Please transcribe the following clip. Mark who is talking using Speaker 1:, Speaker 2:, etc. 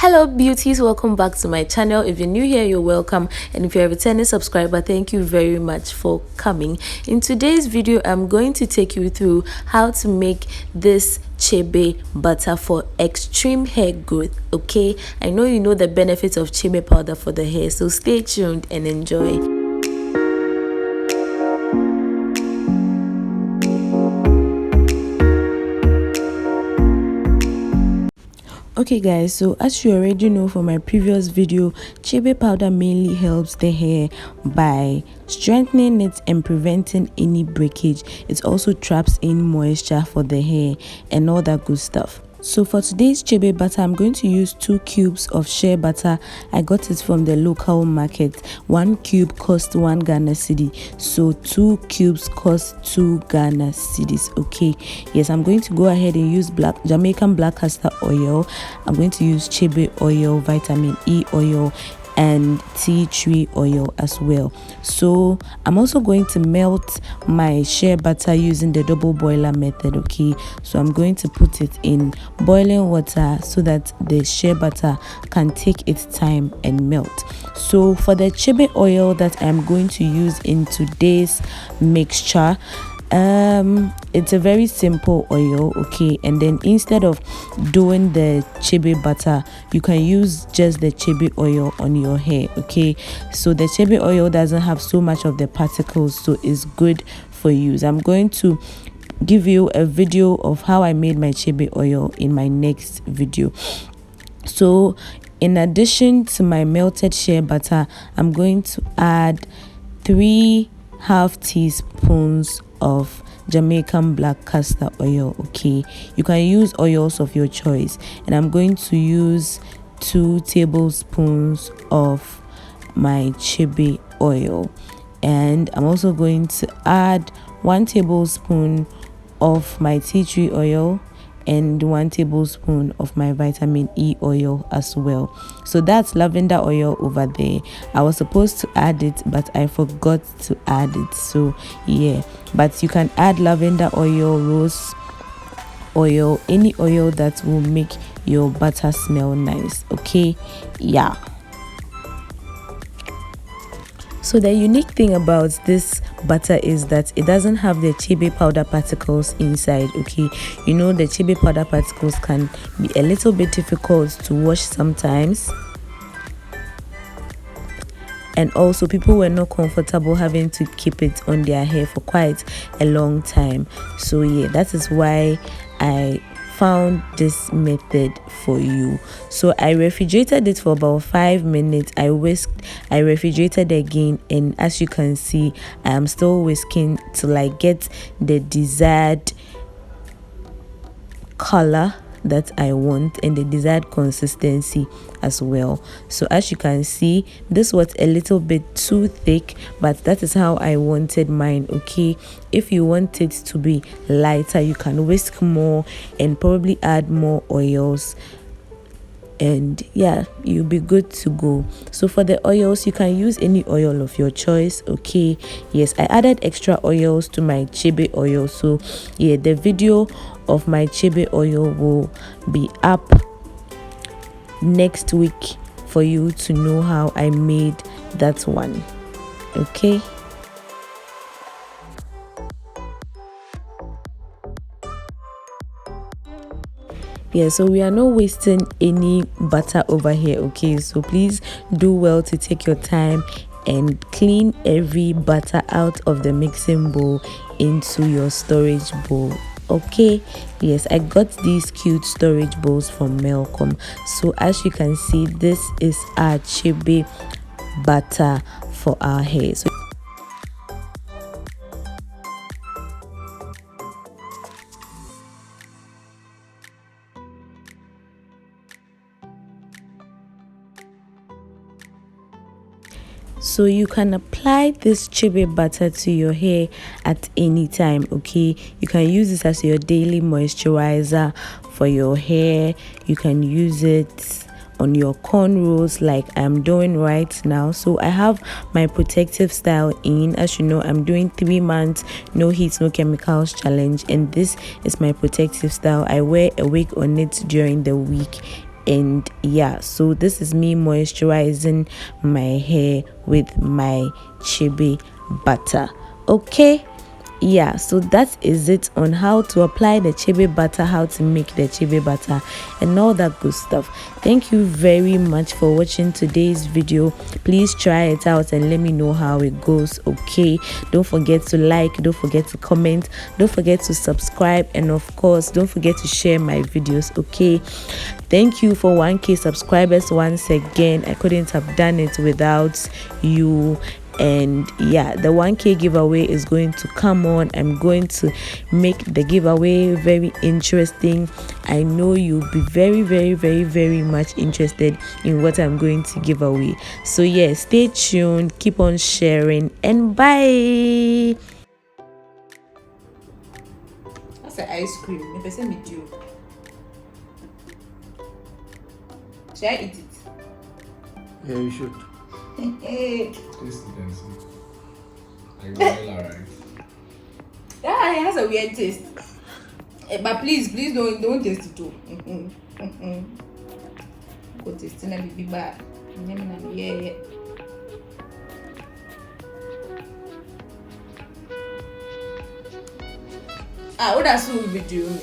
Speaker 1: Hello beauties, welcome back to my channel. If you're new here, you're welcome, and if you're a returning subscriber, thank you very much for coming. In today's video, I'm going to take you through how to make this Chebe butter for extreme hair growth. Okay, I know you know the benefits of Chebe powder for the hair, so stay tuned and enjoy. Okay guys, so as you already know from my previous video, Chebe powder mainly helps the hair by strengthening it and preventing any breakage. It also traps in moisture for the hair and all that good stuff. So for today's Chebe butter, I'm going to use 2 cubes of shea butter. I got it from the local market. 1 cube cost 1 Ghana cedi, so 2 cubes cost 2 Ghana cedis. Okay, yes, I'm going to go ahead and use Jamaican black castor oil. I'm going to use Chebe oil, vitamin E oil, and tea tree oil as well. So I'm also going to melt my shea butter using the double boiler method. Okay, so I'm going to put it in boiling water so that the shea butter can take its time and melt. So for the Chebe oil that I'm going to use in today's mixture, it's a very simple oil. Okay, and then instead of doing the Chebe butter, you can use just the Chebe oil on your hair. Okay, so the Chebe oil doesn't have so much of the particles, so it's good for use. I'm going to give you a video of how I made my Chebe oil in my next video. So in addition to my melted shea butter, I'm going to add 3/2 teaspoons of Jamaican black castor oil. Okay, you can use oils of your choice, and I'm going to use 2 tablespoons of my Chebe oil, and I'm also going to add 1 tablespoon of my tea tree oil and 1 tablespoon of my vitamin E oil as well. So that's lavender oil over there. I was supposed to add it, but I forgot to add it. So yeah, but you can add lavender oil, rose oil, any oil that will make your butter smell nice. Okay, yeah. So the unique thing about this butter is that it doesn't have the Chebe powder particles inside. Okay, you know the Chebe powder particles can be a little bit difficult to wash sometimes, and also people were not comfortable having to keep it on their hair for quite a long time. So yeah, that is why I found this method for you. So I refrigerated it for about 5 minutes. I whisked, I refrigerated again, and as you can see, I am still whisking till I get the desired color that I want and the desired consistency as well. So as you can see, this was a little bit too thick, but that is how I wanted mine. Okay, if you want it to be lighter, you can whisk more and probably add more oils, and yeah, you'll be good to go. So for the oils, you can use any oil of your choice. Okay, yes, I added extra oils to my Chebe oil, so yeah, the video of my Chebe oil will be up next week for you to know how I made that one. Okay, yeah, so we are not wasting any butter over here. Okay, so please do well to take your time and clean every butter out of the mixing bowl into your storage bowl. Okay, yes, I got these cute storage bowls from Melcom. So as you can see, this is our Chebe butter for our hair. So you can apply this Chebe butter to your hair at any time. Okay, you can use this as your daily moisturizer for your hair. You can use it on your cornrows like I'm doing right now. So I have my protective style in. As you know, I'm doing 3 months no heat no chemicals challenge, and this is my protective style. I wear a wig on it during the week And yeah, so this is me moisturizing my hair with my Chibi butter. Okay, yeah, so that is it on how to apply the Chebe butter, how to make the Chebe butter, and all that good stuff. Thank you very much for watching today's video. Please try it out and let me know how it goes. Okay, don't forget to like, don't forget to comment, don't forget to subscribe, and of course don't forget to share my videos. Okay, thank you for 1K subscribers once again. I couldn't have done it without you. And yeah, the 1K giveaway is going to come on. I'm going to make the giveaway very interesting. I know you'll be very much interested in what I'm going to give away. So yeah, stay tuned, keep on sharing, and bye. That's an ice cream. Should I eat it?
Speaker 2: Yeah, you should.
Speaker 3: Taste it and see. Like vanilla, right?
Speaker 1: Yeah, it has a weird taste. But please don't taste it too. Go taste it and be bad. Yeah. What else will we do?